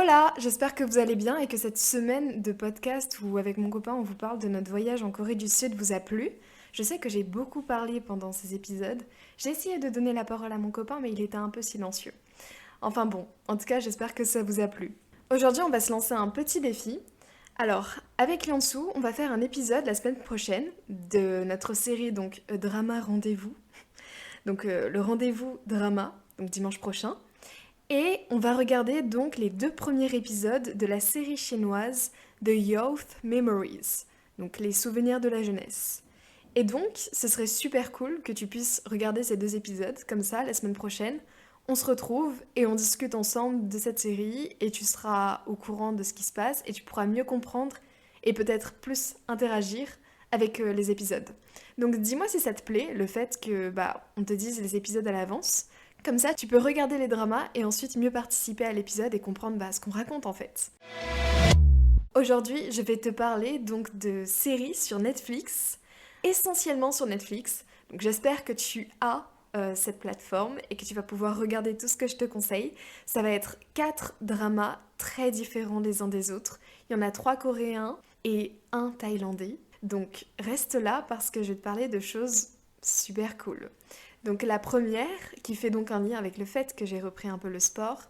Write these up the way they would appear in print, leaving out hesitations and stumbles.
Hola, j'espère que vous allez bien et que cette semaine de podcast où avec mon copain on vous parle de notre voyage en Corée du Sud vous a plu. Je sais que j'ai beaucoup parlé pendant ces épisodes. J'ai essayé de donner la parole à mon copain mais il était un peu silencieux. Enfin bon, en tout cas j'espère que ça vous a plu. Aujourd'hui on va se lancer un petit défi. Alors, avec Liansu, on va faire un épisode la semaine prochaine de notre série donc Drama Rendez-vous. Donc le rendez-vous drama, donc dimanche prochain. Et on va regarder donc les deux premiers épisodes de la série chinoise The Youth Memories, donc les souvenirs de la jeunesse. Et donc, ce serait super cool que tu puisses regarder ces deux épisodes, comme ça, la semaine prochaine, on se retrouve et on discute ensemble de cette série et tu seras au courant de ce qui se passe et tu pourras mieux comprendre et peut-être plus interagir avec les épisodes. Donc dis-moi si ça te plaît, le fait que on te dise les épisodes à l'avance. Comme ça, tu peux regarder les dramas et ensuite mieux participer à l'épisode et comprendre ce qu'on raconte en fait. Aujourd'hui, je vais te parler donc de séries sur Netflix, essentiellement sur Netflix. Donc j'espère que tu as cette plateforme et que tu vas pouvoir regarder tout ce que je te conseille. Ça va être 4 dramas très différents les uns des autres. Il y en a 3 coréens et un thaïlandais. Donc reste là parce que je vais te parler de choses super cool. Donc la première, qui fait donc un lien avec le fait que j'ai repris un peu le sport,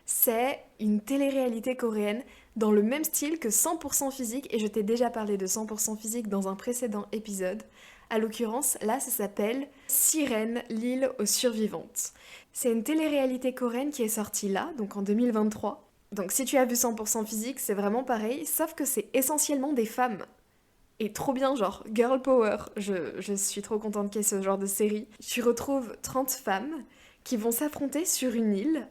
c'est une télé-réalité coréenne dans le même style que 100% physique, et je t'ai déjà parlé de 100% physique dans un précédent épisode. À l'occurrence, là, ça s'appelle Sirène, l'île aux survivantes. C'est une télé-réalité coréenne qui est sortie là, donc en 2023. Donc si tu as vu 100% physique, c'est vraiment pareil, sauf que c'est essentiellement des femmes. Et trop bien, genre, girl power. Je suis trop contente qu'il y ait ce genre de série. Tu retrouves 30 femmes qui vont s'affronter sur une île.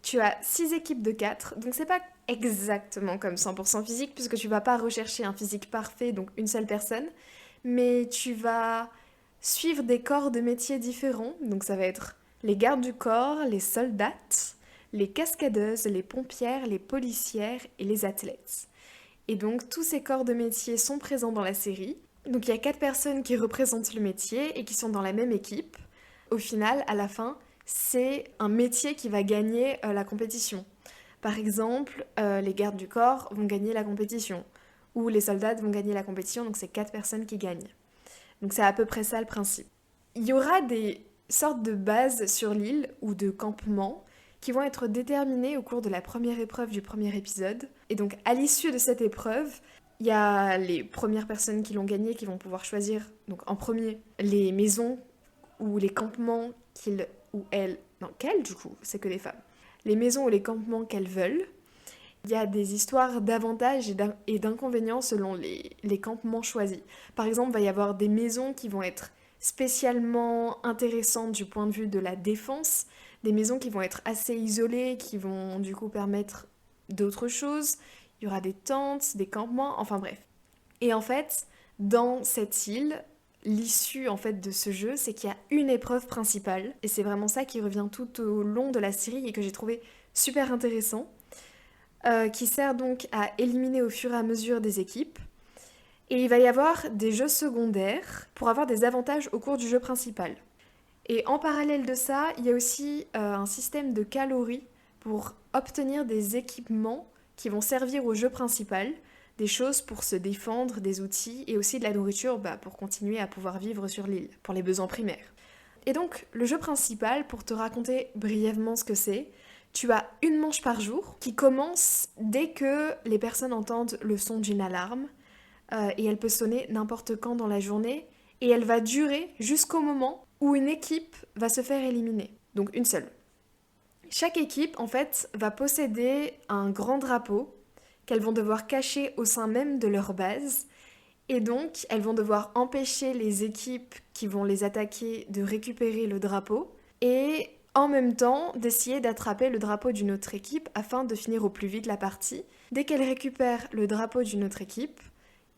Tu as 6 équipes de 4, donc c'est pas exactement comme 100% physique, puisque tu vas pas rechercher un physique parfait, donc une seule personne, mais tu vas suivre des corps de métiers différents, donc ça va être les gardes du corps, les soldates, les cascadeuses, les pompières, les policières et les athlètes. Et donc tous ces corps de métier sont présents dans la série. Donc il y a 4 personnes qui représentent le métier et qui sont dans la même équipe. Au final, à la fin, c'est un métier qui va gagner la compétition. Par exemple, les gardes du corps vont gagner la compétition. Ou les soldats vont gagner la compétition, donc c'est 4 personnes qui gagnent. Donc c'est à peu près ça le principe. Il y aura des sortes de bases sur l'île ou de campements qui vont être déterminées au cours de la première épreuve du premier épisode. Et donc à l'issue de cette épreuve, il y a les premières personnes qui l'ont gagnée qui vont pouvoir choisir, donc en premier, les maisons ou les campements qu'ils ou elles, non, qu'elles du coup, c'est que les femmes, les maisons ou les campements qu'elles veulent. Il y a des histoires d'avantages et d'inconvénients selon les campements choisis. Par exemple, il va y avoir des maisons qui vont être spécialement intéressantes du point de vue de la défense, des maisons qui vont être assez isolées, qui vont du coup permettre d'autres choses. Il y aura des tentes, des campements, enfin bref. Et en fait, dans cette île, l'issue en fait de ce jeu, c'est qu'il y a une épreuve principale, et c'est vraiment ça qui revient tout au long de la série et que j'ai trouvé super intéressant, qui sert donc à éliminer au fur et à mesure des équipes. Et il va y avoir des jeux secondaires pour avoir des avantages au cours du jeu principal. Et en parallèle de ça, il y a aussi un système de calories pour obtenir des équipements qui vont servir au jeu principal, des choses pour se défendre, des outils et aussi de la nourriture pour continuer à pouvoir vivre sur l'île, pour les besoins primaires. Et donc, le jeu principal, pour te raconter brièvement ce que c'est, tu as une manche par jour qui commence dès que les personnes entendent le son d'une alarme et elle peut sonner n'importe quand dans la journée et elle va durer jusqu'au moment où une équipe va se faire éliminer. Donc une seule. Chaque équipe, en fait, va posséder un grand drapeau qu'elles vont devoir cacher au sein même de leur base. Et donc, elles vont devoir empêcher les équipes qui vont les attaquer de récupérer le drapeau et en même temps d'essayer d'attraper le drapeau d'une autre équipe afin de finir au plus vite la partie. Dès qu'elles récupèrent le drapeau d'une autre équipe,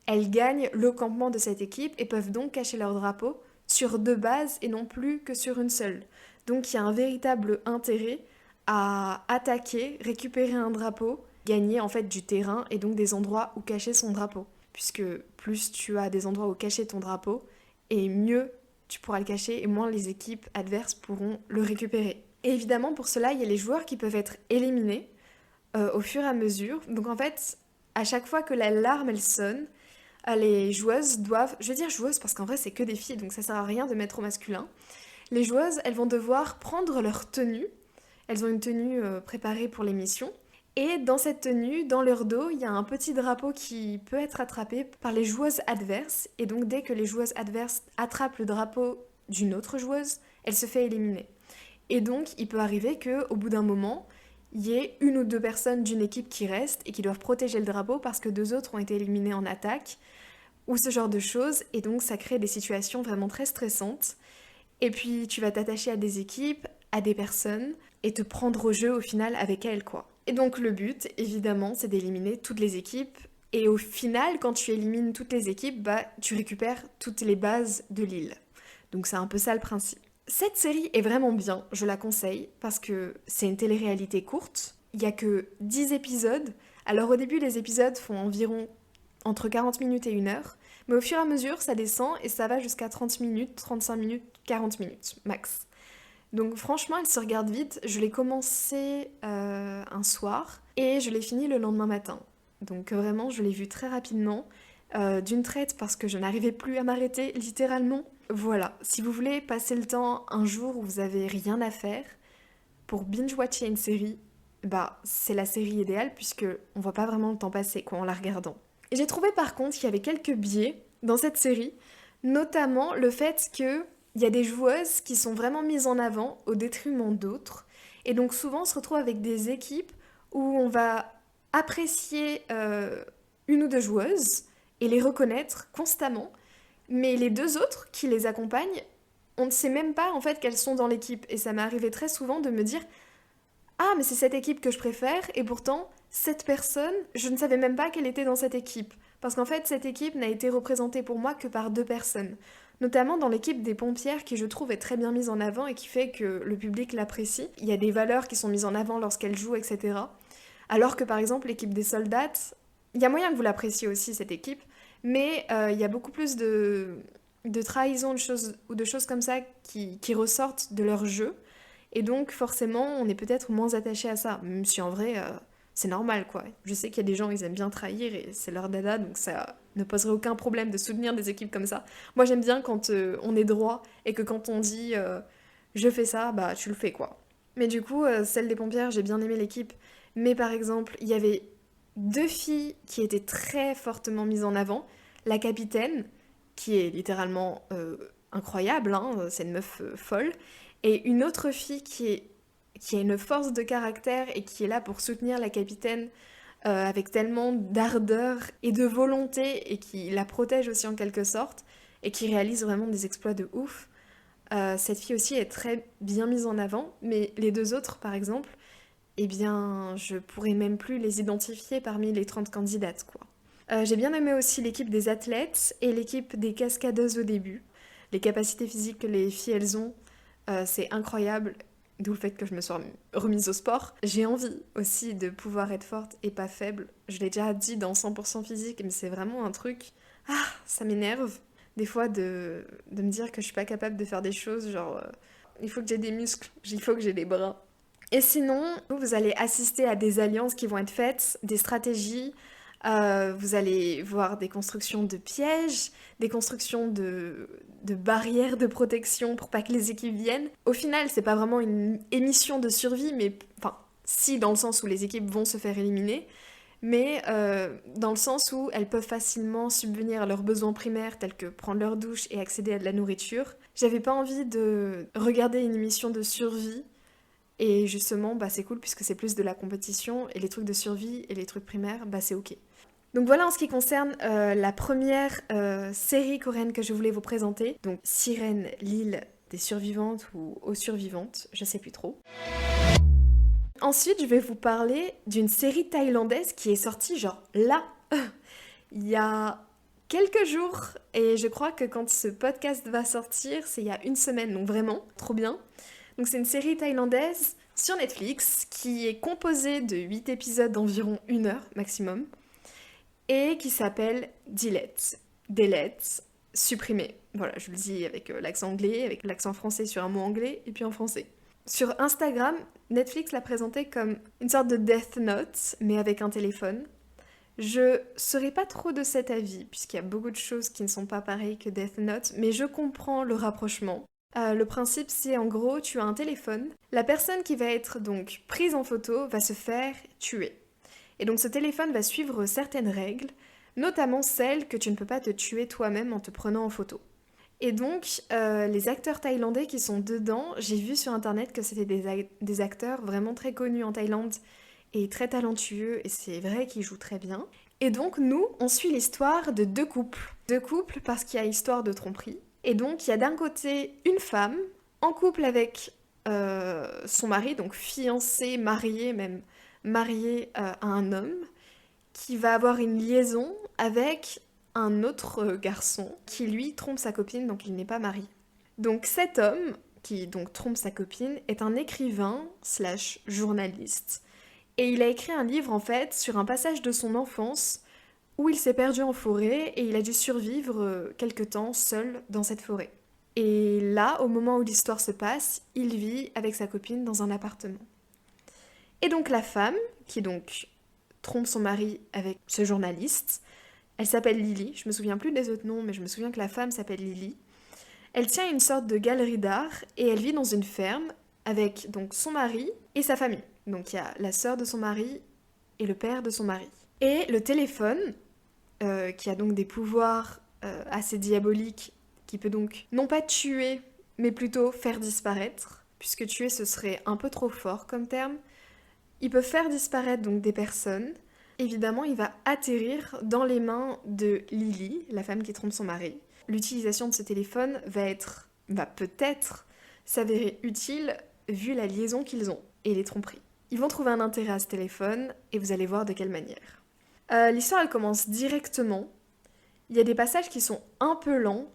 elles gagnent le campement de cette équipe et peuvent donc cacher leur drapeau sur 2 bases et non plus que sur une seule. Donc il y a un véritable intérêt à attaquer, récupérer un drapeau, gagner en fait du terrain et donc des endroits où cacher son drapeau. Puisque plus tu as des endroits où cacher ton drapeau, et mieux tu pourras le cacher et moins les équipes adverses pourront le récupérer. Et évidemment pour cela, il y a les joueurs qui peuvent être éliminés au fur et à mesure. Donc en fait, à chaque fois que l'alarme elle sonne, les joueuses doivent, je vais dire joueuses parce qu'en vrai c'est que des filles donc ça sert à rien de mettre au masculin. Les joueuses, elles vont devoir prendre leur tenue. Elles ont une tenue préparée pour l'émission. Et dans cette tenue, dans leur dos, il y a un petit drapeau qui peut être attrapé par les joueuses adverses. Et donc dès que les joueuses adverses attrapent le drapeau d'une autre joueuse, elle se fait éliminer. Et donc il peut arriver qu'au bout d'un moment, il y ait une ou deux personnes d'une équipe qui restent et qui doivent protéger le drapeau parce que deux autres ont été éliminées en attaque, ou ce genre de choses. Et donc ça crée des situations vraiment très stressantes. Et puis tu vas t'attacher à des équipes, à des personnes, et te prendre au jeu au final avec elles, quoi. Et donc le but, évidemment, c'est d'éliminer toutes les équipes. Et au final, quand tu élimines toutes les équipes, bah tu récupères toutes les bases de l'île. Donc c'est un peu ça le principe. Cette série est vraiment bien, je la conseille, parce que c'est une télé-réalité courte. Il n'y a que 10 épisodes. Alors au début, les épisodes font environ entre 40 minutes et 1 heure. Mais au fur et à mesure, ça descend et ça va jusqu'à 30 minutes, 35 minutes, 40 minutes, max. Donc franchement, elle se regarde vite. Je l'ai commencé un soir et je l'ai fini le lendemain matin. Donc vraiment, je l'ai vu très rapidement, d'une traite parce que je n'arrivais plus à m'arrêter, littéralement. Voilà, si vous voulez passer le temps un jour où vous avez rien à faire, pour binge-watcher une série, bah c'est la série idéale puisque on voit pas vraiment le temps passer quoi en la regardant. Et j'ai trouvé par contre qu'il y avait quelques biais dans cette série, notamment le fait que il y a des joueuses qui sont vraiment mises en avant au détriment d'autres, et donc souvent on se retrouve avec des équipes où on va apprécier une ou deux joueuses et les reconnaître constamment, mais les deux autres qui les accompagnent, on ne sait même pas en fait qu'elles sont dans l'équipe, et ça m'est arrivé très souvent de me dire ah, mais c'est cette équipe que je préfère, et pourtant, cette personne, je ne savais même pas qu'elle était dans cette équipe. Parce qu'en fait, cette équipe n'a été représentée pour moi que par deux personnes. Notamment dans l'équipe des pompières, qui je trouve est très bien mise en avant et qui fait que le public l'apprécie. Il y a des valeurs qui sont mises en avant lorsqu'elle joue, etc. Alors que par exemple, l'équipe des soldats, il y a moyen que vous l'appréciez aussi, cette équipe, mais il y a beaucoup plus de trahison ou de choses comme ça qui ressortent de leur jeu. Et donc forcément, on est peut-être moins attaché à ça, même si en vrai, c'est normal quoi. Je sais qu'il y a des gens, ils aiment bien trahir et c'est leur dada, donc ça ne poserait aucun problème de soutenir des équipes comme ça. Moi j'aime bien quand on est droit et que quand on dit je fais ça, bah tu le fais quoi. Mais du coup, celle des pompières, j'ai bien aimé l'équipe. Mais par exemple, il y avait deux filles qui étaient très fortement mises en avant. La capitaine, qui est littéralement incroyable, hein, c'est une meuf folle. Et une autre fille qui a une force de caractère et qui est là pour soutenir la capitaine avec tellement d'ardeur et de volonté et qui la protège aussi en quelque sorte et qui réalise vraiment des exploits de ouf. Cette fille aussi est très bien mise en avant, mais les deux autres par exemple, eh bien je pourrais même plus les identifier parmi les 30 candidates quoi. J'ai bien aimé aussi l'équipe des athlètes et l'équipe des cascadeuses au début. Les capacités physiques que les filles elles ont, c'est incroyable, d'où le fait que je me sois remise au sport. J'ai envie aussi de pouvoir être forte et pas faible. Je l'ai déjà dit dans 100% physique, mais c'est vraiment un truc... Ah, ça m'énerve des fois de me dire que je suis pas capable de faire des choses, genre il faut que j'ai des muscles, il faut que j'ai des bras. Et sinon, vous allez assister à des alliances qui vont être faites, des stratégies, vous allez voir des constructions de pièges, des constructions de barrières de protection pour pas que les équipes viennent. Au final, c'est pas vraiment une émission de survie, mais enfin, si, dans le sens où les équipes vont se faire éliminer, mais dans le sens où elles peuvent facilement subvenir à leurs besoins primaires tels que prendre leur douche et accéder à de la nourriture. J'avais pas envie de regarder une émission de survie. Et justement, bah, c'est cool puisque c'est plus de la compétition et les trucs de survie et les trucs primaires, bah, c'est ok. Donc voilà en ce qui concerne la première série coréenne que je voulais vous présenter. Donc Sirène, l'île des survivantes ou aux survivantes, je sais plus trop. Ensuite, je vais vous parler d'une série thaïlandaise qui est sortie genre là, il y a quelques jours. Et je crois que quand ce podcast va sortir, c'est il y a une semaine, donc vraiment, trop bien. Donc c'est une série thaïlandaise sur Netflix qui est composée de 8 épisodes d'environ 1 heure maximum et qui s'appelle Delete. Delete, supprimer. Voilà, je le dis avec l'accent anglais, avec l'accent français sur un mot anglais et puis en français. Sur Instagram, Netflix l'a présenté comme une sorte de Death Note, mais avec un téléphone. Je serais pas trop de cet avis, puisqu'il y a beaucoup de choses qui ne sont pas pareilles que Death Note, mais je comprends le rapprochement. Le principe, c'est en gros, tu as un téléphone, la personne qui va être donc prise en photo va se faire tuer. Et donc ce téléphone va suivre certaines règles, notamment celles que tu ne peux pas te tuer toi-même en te prenant en photo. Et donc, les acteurs thaïlandais qui sont dedans, j'ai vu sur internet que c'était des acteurs vraiment très connus en Thaïlande et très talentueux, et c'est vrai qu'ils jouent très bien. Et donc, nous, on suit l'histoire de deux couples. Deux couples parce qu'il y a histoire de tromperie. Et donc, il y a d'un côté une femme en couple avec son mari, donc fiancé, marié, même marié à un homme, qui va avoir une liaison avec un autre garçon qui lui trompe sa copine, donc il n'est pas marié. Donc cet homme, qui donc trompe sa copine, est un écrivain slash journaliste. Et il a écrit un livre en fait sur un passage de son enfance où il s'est perdu en forêt et il a dû survivre quelque temps seul dans cette forêt. Et là, au moment où l'histoire se passe, il vit avec sa copine dans un appartement. Et donc la femme, qui donc trompe son mari avec ce journaliste, elle s'appelle Lily, je me souviens plus des autres noms, mais je me souviens que la femme s'appelle Lily. Elle tient une sorte de galerie d'art et elle vit dans une ferme avec donc son mari et sa famille. Donc il y a la sœur de son mari et le père de son mari. Et le téléphone, qui a donc des pouvoirs assez diaboliques, qui peut donc non pas tuer, mais plutôt faire disparaître, puisque tuer ce serait un peu trop fort comme terme. Il peut faire disparaître donc des personnes. Évidemment, il va atterrir dans les mains de Lily, la femme qui trompe son mari. L'utilisation de ce téléphone va peut-être s'avérer utile vu la liaison qu'ils ont et les tromperies. Ils vont trouver un intérêt à ce téléphone et vous allez voir de quelle manière. L'histoire elle commence directement. Il y a des passages qui sont un peu lents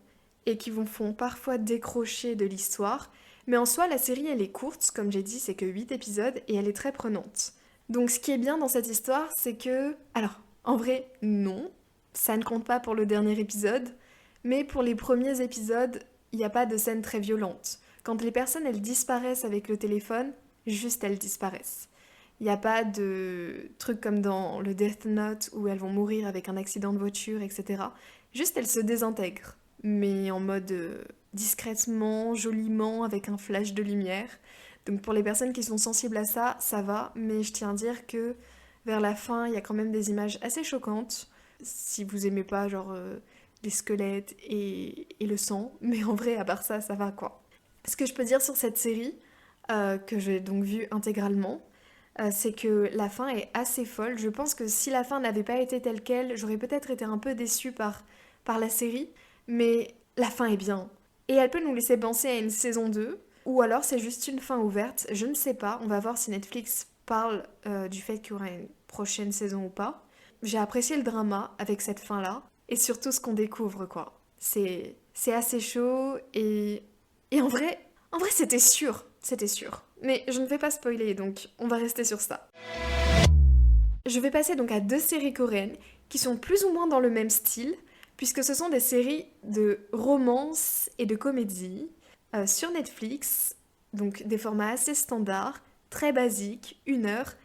et qui vous font parfois décrocher de l'histoire, mais en soi la série elle est courte, comme j'ai dit c'est que 8 épisodes et elle est très prenante. Donc ce qui est bien dans cette histoire c'est que... Alors, en vrai non, ça ne compte pas pour le dernier épisode, mais pour les premiers épisodes, il n'y a pas de scène très violente. Quand les personnes elles disparaissent avec le téléphone, juste elles disparaissent. Il n'y a pas de trucs comme dans le Death Note où elles vont mourir avec un accident de voiture, etc. Juste elles se désintègrent, mais en mode discrètement, joliment, avec un flash de lumière. Donc pour les personnes qui sont sensibles à ça, ça va, mais je tiens à dire que vers la fin, il y a quand même des images assez choquantes. Si vous aimez pas genre les squelettes et le sang, mais en vrai, à part ça, ça va quoi. Ce que je peux dire sur cette série, que j'ai donc vue intégralement, c'est que la fin est assez folle. Je pense que si la fin n'avait pas été telle quelle, j'aurais peut-être été un peu déçue par la série, mais la fin est bien. Et elle peut nous laisser penser à une saison 2, ou alors c'est juste une fin ouverte, je ne sais pas, on va voir si Netflix parle du fait qu'il y aura une prochaine saison ou pas. J'ai apprécié le drama avec cette fin-là, et surtout ce qu'on découvre, quoi. C'est assez chaud, et en vrai c'était sûr, c'était sûr. Mais je ne vais pas spoiler, donc on va rester sur ça. Je vais passer donc à deux séries coréennes qui sont plus ou moins dans le même style, puisque ce sont des séries de romance et de comédie sur Netflix, donc des formats assez standards, très basiques, 1 heure,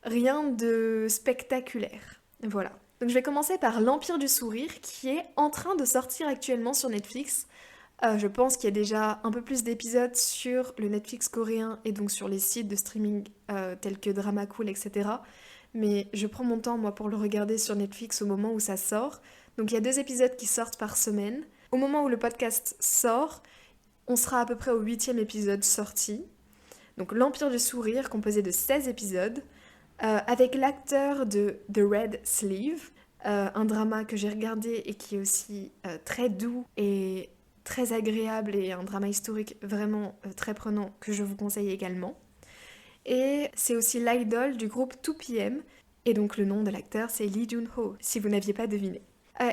rien de spectaculaire. Voilà. Donc je vais commencer par L'Empire du Sourire, qui est en train de sortir actuellement sur Netflix. Je pense qu'il y a déjà un peu plus d'épisodes sur le Netflix coréen et donc sur les sites de streaming tels que Dramacool, etc. Mais je prends mon temps, moi, pour le regarder sur Netflix au moment où ça sort. Donc il y a 2 épisodes qui sortent par semaine. Au moment où le podcast sort, on sera à peu près au 8e épisode sorti. Donc L'Empire du Sourire, composé de 16 épisodes, avec l'acteur de The Red Sleeve, un drama que j'ai regardé et qui est aussi très doux et très agréable et un drama historique vraiment très prenant que je vous conseille également. Et c'est aussi l'idole du groupe 2PM, et donc le nom de l'acteur c'est Lee Jun-ho, si vous n'aviez pas deviné.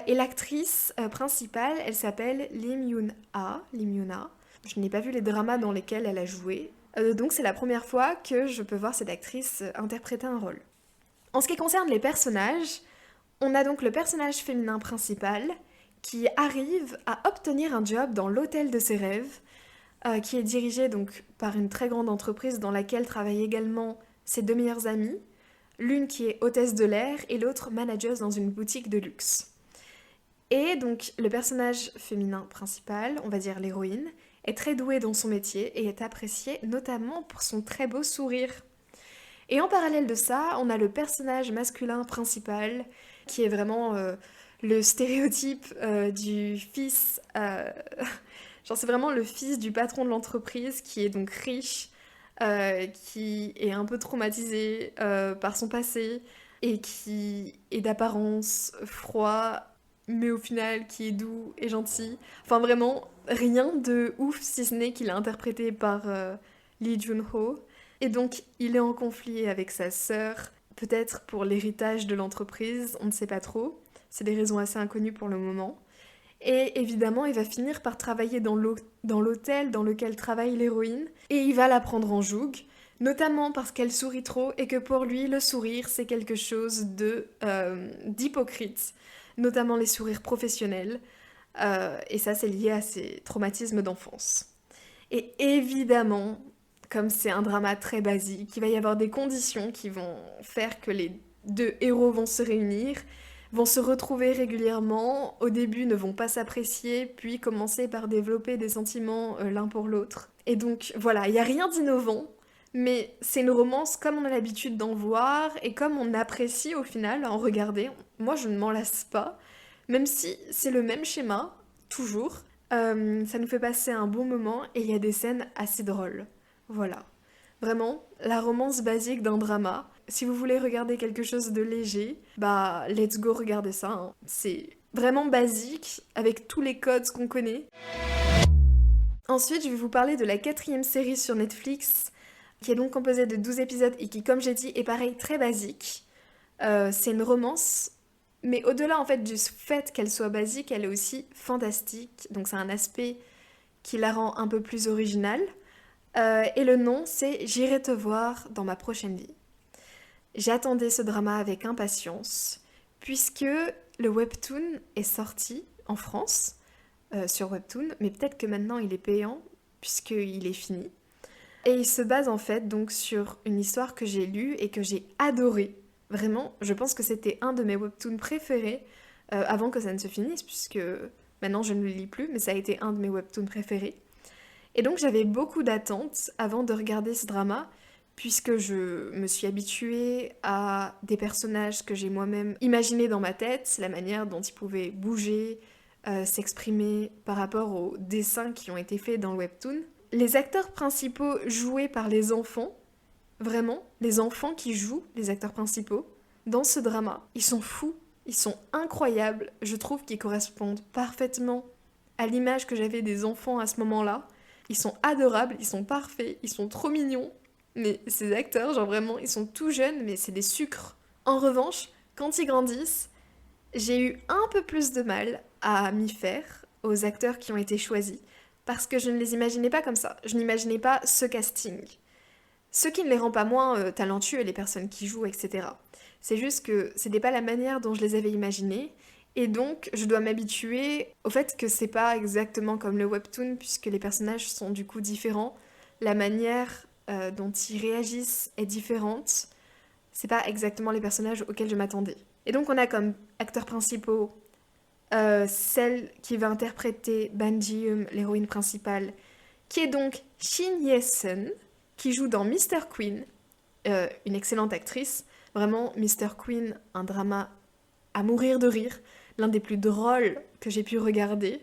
Et l'actrice principale, elle s'appelle Lim Yoon-ah, Lim Yoon-ah. Je n'ai pas vu les dramas dans lesquels elle a joué, donc c'est la première fois que je peux voir cette actrice interpréter un rôle. En ce qui concerne les personnages, on a donc le personnage féminin principal qui arrive à obtenir un job dans l'hôtel de ses rêves, qui est dirigée donc par une très grande entreprise dans laquelle travaillent également ses deux meilleures amies, l'une qui est hôtesse de l'air et l'autre manageuse dans une boutique de luxe. Et donc le personnage féminin principal, on va dire l'héroïne, est très douée dans son métier et est appréciée notamment pour son très beau sourire. Et en parallèle de ça, on a le personnage masculin principal qui est vraiment le stéréotype du fils, genre c'est vraiment le fils du patron de l'entreprise qui est donc riche, qui est un peu traumatisé par son passé et qui est d'apparence froid, mais au final qui est doux et gentil. Enfin vraiment rien de ouf si ce n'est qu'il est interprété par Lee Jun-ho. Et donc il est en conflit avec sa sœur, peut-être pour l'héritage de l'entreprise, on ne sait pas trop. C'est des raisons assez inconnues pour le moment. Et évidemment, il va finir par travailler dans l'hôtel dans lequel travaille l'héroïne, et il va la prendre en joug, notamment parce qu'elle sourit trop et que pour lui, le sourire, c'est quelque chose d'hypocrite, notamment les sourires professionnels, et ça, c'est lié à ses traumatismes d'enfance. Et évidemment, comme c'est un drama très basique, il va y avoir des conditions qui vont faire que les deux héros vont se réunir, vont se retrouver régulièrement, au début ne vont pas s'apprécier, puis commencer par développer des sentiments l'un pour l'autre. Et donc voilà, il n'y a rien d'innovant, mais c'est une romance comme on a l'habitude d'en voir, et comme on apprécie au final à en regarder. Moi je ne m'en lasse pas, même si c'est le même schéma, toujours. Ça nous fait passer un bon moment, et il y a des scènes assez drôles. Voilà. Vraiment, la romance basique d'un drama. Si vous voulez regarder quelque chose de léger, bah let's go regarder ça, hein. C'est vraiment basique, avec tous les codes qu'on connaît. Ensuite, je vais vous parler de la 4e série sur Netflix, qui est donc composée de 12 épisodes et qui, comme j'ai dit, est pareil, très basique. C'est une romance, mais au-delà en fait du fait qu'elle soit basique, elle est aussi fantastique. Donc c'est un aspect qui la rend un peu plus originale. Et le nom, c'est J'irai te voir dans ma prochaine vie. J'attendais ce drama avec impatience, puisque le webtoon est sorti en France, sur Webtoon, mais peut-être que maintenant il est payant, puisqu'il est fini. Et il se base en fait donc sur une histoire que j'ai lue et que j'ai adorée. Vraiment, je pense que c'était un de mes webtoons préférés, avant que ça ne se finisse, puisque maintenant je ne le lis plus, mais ça a été un de mes webtoons préférés. Et donc j'avais beaucoup d'attentes avant de regarder ce drama, puisque je me suis habituée à des personnages que j'ai moi-même imaginés dans ma tête, la manière dont ils pouvaient bouger, s'exprimer par rapport aux dessins qui ont été faits dans le webtoon. Les acteurs principaux joués par les enfants, vraiment, les enfants qui jouent les acteurs principaux, dans ce drama, ils sont fous, ils sont incroyables, je trouve qu'ils correspondent parfaitement à l'image que j'avais des enfants à ce moment-là. Ils sont adorables, ils sont parfaits, ils sont trop mignons. Mais ces acteurs, genre vraiment, ils sont tout jeunes, mais c'est des sucres. En revanche, quand ils grandissent, j'ai eu un peu plus de mal à m'y faire aux acteurs qui ont été choisis, parce que je ne les imaginais pas comme ça. Je n'imaginais pas ce casting. Ce qui ne les rend pas moins talentueux, les personnes qui jouent, etc. C'est juste que c'était pas la manière dont je les avais imaginés, et donc je dois m'habituer au fait que c'est pas exactement comme le webtoon, puisque les personnages sont du coup différents. La manière dont ils réagissent est différente. C'est pas exactement les personnages auxquels je m'attendais. Et donc on a comme acteurs principaux celle qui va interpréter Ban Ji-eum, l'héroïne principale, qui est donc Shin Ye-sun, qui joue dans Mr. Queen, une excellente actrice. Vraiment, Mr. Queen, un drama à mourir de rire, l'un des plus drôles que j'ai pu regarder.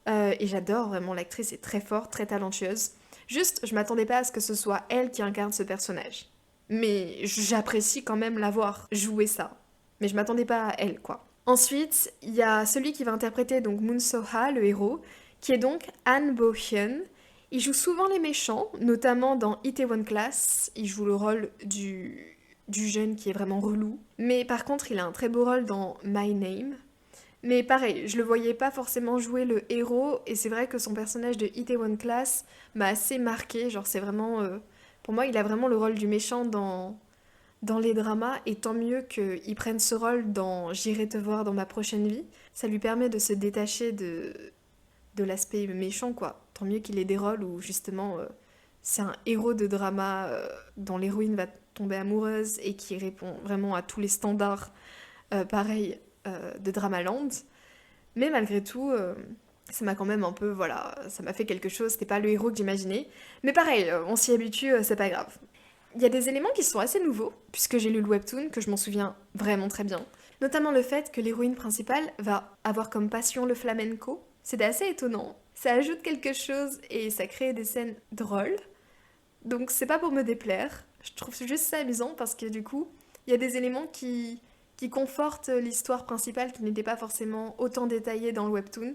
Et j'adore, vraiment, l'actrice est très forte, très talentueuse. Juste, je m'attendais pas à ce que ce soit elle qui incarne ce personnage. Mais j'apprécie quand même la voir jouer ça. Mais je m'attendais pas à elle, quoi. Ensuite, il y a celui qui va interpréter donc Moon So-ha, le héros, qui est donc Han Bo-hyun. Il joue souvent les méchants, notamment dans Itaewon Class. Il joue le rôle du jeune qui est vraiment relou. Mais par contre, il a un très beau rôle dans My Name. Mais pareil, je le voyais pas forcément jouer le héros, et c'est vrai que son personnage de Itaewon Class m'a assez marqué. Genre, c'est vraiment. Pour moi, il a vraiment le rôle du méchant dans les dramas, et tant mieux qu'il prenne ce rôle dans J'irai te voir dans ma prochaine vie. Ça lui permet de se détacher de l'aspect méchant, quoi. tant mieux qu'il ait des rôles où justement c'est un héros de drama dont l'héroïne va tomber amoureuse et qui répond vraiment à tous les standards pareil de Dramaland. Mais malgré tout, ça m'a quand même un peu, voilà, ça m'a fait quelque chose, c'était pas le héros que j'imaginais. Mais pareil, on s'y habitue, c'est pas grave. Il y a des éléments qui sont assez nouveaux, puisque j'ai lu le webtoon, que je m'en souviens vraiment très bien. Notamment le fait que l'héroïne principale va avoir comme passion le flamenco. C'était assez étonnant. Ça ajoute quelque chose et ça crée des scènes drôles. Donc c'est pas pour me déplaire. Je trouve juste ça amusant parce que du coup, il y a des éléments qui confortent l'histoire principale qui n'était pas forcément autant détaillée dans le webtoon.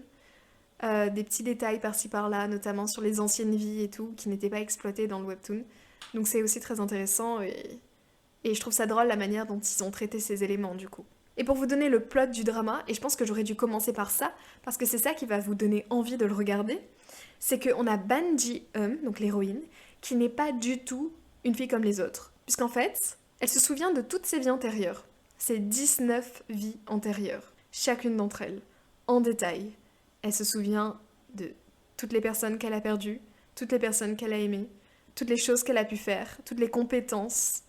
Des petits détails par-ci par-là, notamment sur les anciennes vies et tout, qui n'étaient pas exploités dans le webtoon. Donc c'est aussi très intéressant et je trouve ça drôle la manière dont ils ont traité ces éléments du coup. Et pour vous donner le plot du drama, et je pense que j'aurais dû commencer par ça, parce que c'est ça qui va vous donner envie de le regarder, c'est qu'on a Ban Ji-eum, donc l'héroïne, qui n'est pas du tout une fille comme les autres. Puisqu'en fait, elle se souvient de toutes ses vies antérieures. Ses 19 vies antérieures. Chacune d'entre elles. En détail. Elle se souvient de toutes les personnes qu'elle a perdues, toutes les personnes qu'elle a aimées, toutes les choses qu'elle a pu faire, toutes les compétences.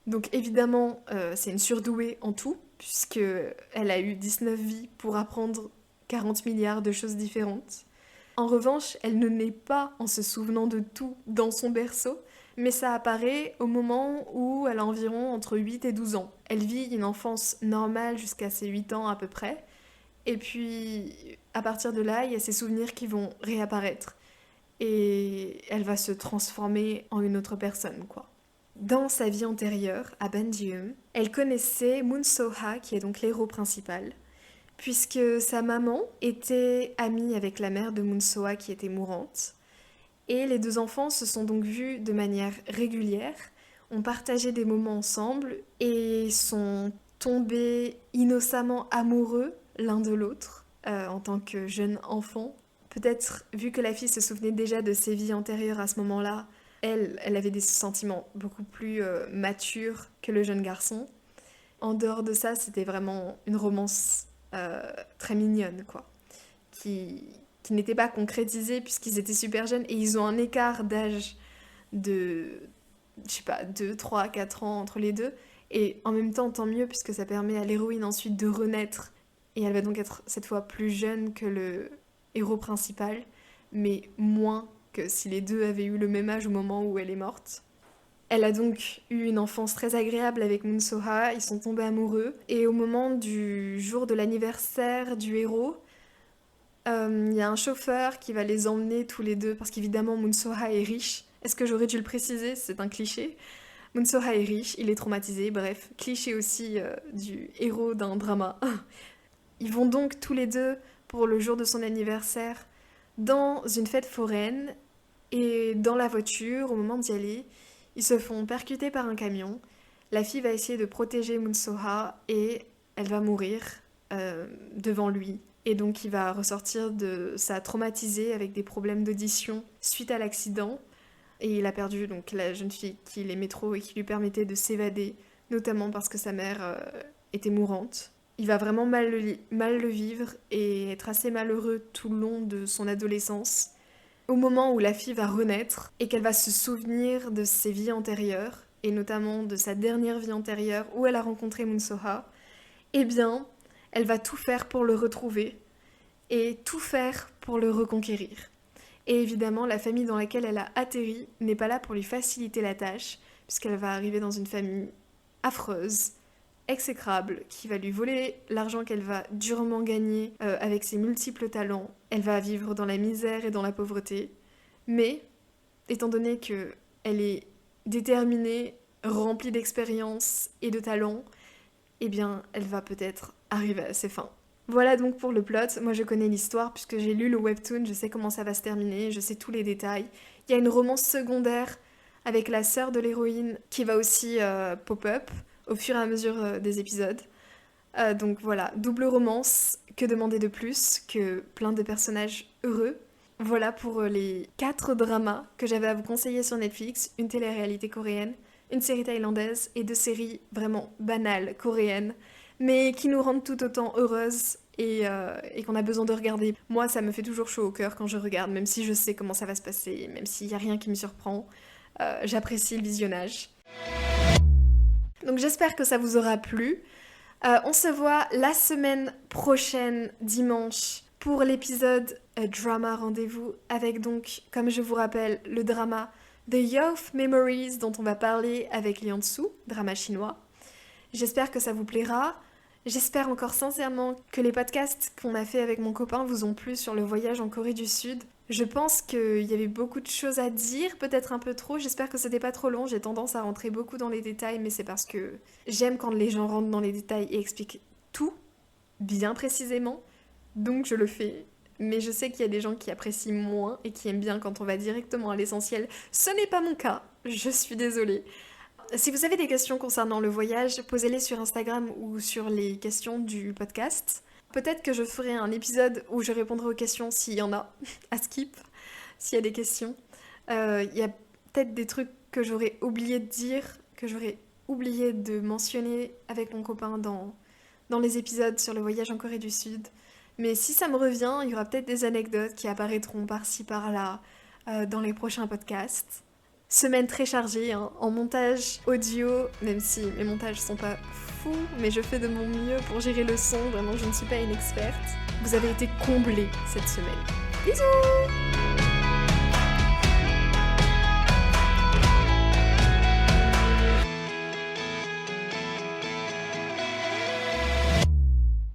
Donc évidemment, c'est une surdouée en tout, puisqu'elle a eu 19 vies pour apprendre 40 milliards de choses différentes. En revanche, elle ne naît pas en se souvenant de tout dans son berceau, mais ça apparaît au moment où elle a environ entre 8 et 12 ans. Elle vit une enfance normale jusqu'à ses 8 ans à peu près, et puis à partir de là, il y a ses souvenirs qui vont réapparaître, et elle va se transformer en une autre personne, quoi. Dans sa vie antérieure, à Banjium, elle connaissait Moon So-ha, qui est donc l'héros principal, puisque sa maman était amie avec la mère de Moon So-ha qui était mourante. Et les deux enfants se sont donc vus de manière régulière, ont partagé des moments ensemble et sont tombés innocemment amoureux l'un de l'autre en tant que jeunes enfants. Peut-être, vu que la fille se souvenait déjà de ses vies antérieures à ce moment-là, elle avait des sentiments beaucoup plus matures que le jeune garçon. En dehors de ça, c'était vraiment une romance très mignonne, quoi, qui n'était pas concrétisée puisqu'ils étaient super jeunes et ils ont un écart d'âge de, je sais pas, 2, 3, 4 ans entre les deux. Et en même temps, tant mieux puisque ça permet à l'héroïne ensuite de renaître. Et elle va donc être cette fois plus jeune que le héros principal, mais moins que si les deux avaient eu le même âge au moment où elle est morte. Elle a donc eu une enfance très agréable avec Moon So-ha, ils sont tombés amoureux, et au moment du jour de l'anniversaire du héros, il y a un chauffeur qui va les emmener tous les deux, parce qu'évidemment Moon So-ha est riche. Est-ce que j'aurais dû le préciser? C'est un cliché. Moon So-ha est riche, il est traumatisé, bref, cliché aussi du héros d'un drama. Ils vont donc tous les deux, pour le jour de son anniversaire, dans une fête foraine, et dans la voiture, au moment d'y aller, ils se font percuter par un camion. La fille va essayer de protéger Moon So-ha et elle va mourir devant lui. Et donc il va ressortir de ça traumatisé avec des problèmes d'audition suite à l'accident. Et il a perdu donc la jeune fille qui l'aimait trop et qui lui permettait de s'évader, notamment parce que sa mère était mourante. Il va vraiment mal le vivre et être assez malheureux tout le long de son adolescence. Au moment où la fille va renaître et qu'elle va se souvenir de ses vies antérieures, et notamment de sa dernière vie antérieure où elle a rencontré Moon So-ha, eh bien, elle va tout faire pour le retrouver et tout faire pour le reconquérir. Et évidemment, la famille dans laquelle elle a atterri n'est pas là pour lui faciliter la tâche, puisqu'elle va arriver dans une famille affreuse, exécrable, qui va lui voler l'argent qu'elle va durement gagner avec ses multiples talents. Elle va vivre dans la misère et dans la pauvreté. Mais, étant donné qu'elle est déterminée, remplie d'expérience et de talent, eh bien, elle va peut-être arriver à ses fins. Voilà donc pour le plot. Moi, je connais l'histoire puisque j'ai lu le webtoon, je sais comment ça va se terminer, je sais tous les détails. Il y a une romance secondaire avec la sœur de l'héroïne qui va aussi pop-up au fur et à mesure des épisodes. Donc voilà, double romance, que demander de plus que plein de personnages heureux. Voilà pour les 4 dramas que j'avais à vous conseiller sur Netflix, une télé-réalité coréenne, une série thaïlandaise et 2 séries vraiment banales coréennes, mais qui nous rendent tout autant heureuses et qu'on a besoin de regarder. Moi, ça me fait toujours chaud au cœur quand je regarde, même si je sais comment ça va se passer, même s'il n'y a rien qui me surprend. J'apprécie le visionnage. Donc j'espère que ça vous aura plu. On se voit la semaine prochaine, dimanche, pour l'épisode Drama Rendez-vous, avec donc, comme je vous rappelle, le drama The Youth Memories dont on va parler avec Liansu, drama chinois. J'espère que ça vous plaira. J'espère encore sincèrement que les podcasts qu'on a fait avec mon copain vous ont plu sur le voyage en Corée du Sud. Je pense qu'il y avait beaucoup de choses à dire, peut-être un peu trop. J'espère que c'était pas trop long. J'ai tendance à rentrer beaucoup dans les détails, mais c'est parce que j'aime quand les gens rentrent dans les détails et expliquent tout bien précisément. Donc je le fais. Mais je sais qu'il y a des gens qui apprécient moins et qui aiment bien quand on va directement à l'essentiel. Ce n'est pas mon cas. Je suis désolée. Si vous avez des questions concernant le voyage, posez-les sur Instagram ou sur les questions du podcast. Peut-être que je ferai un épisode où je répondrai aux questions s'il y en a, à skip, s'il y a des questions. Il y a peut-être des trucs que j'aurais oublié de dire, que j'aurais oublié de mentionner avec mon copain dans les épisodes sur le voyage en Corée du Sud. Mais si ça me revient, il y aura peut-être des anecdotes qui apparaîtront par-ci par-là dans les prochains podcasts. Semaine très chargée en montage audio, même si mes montages sont pas fous, mais je fais de mon mieux pour gérer le son, vraiment je ne suis pas une experte. Vous avez été comblés cette semaine. Bisous!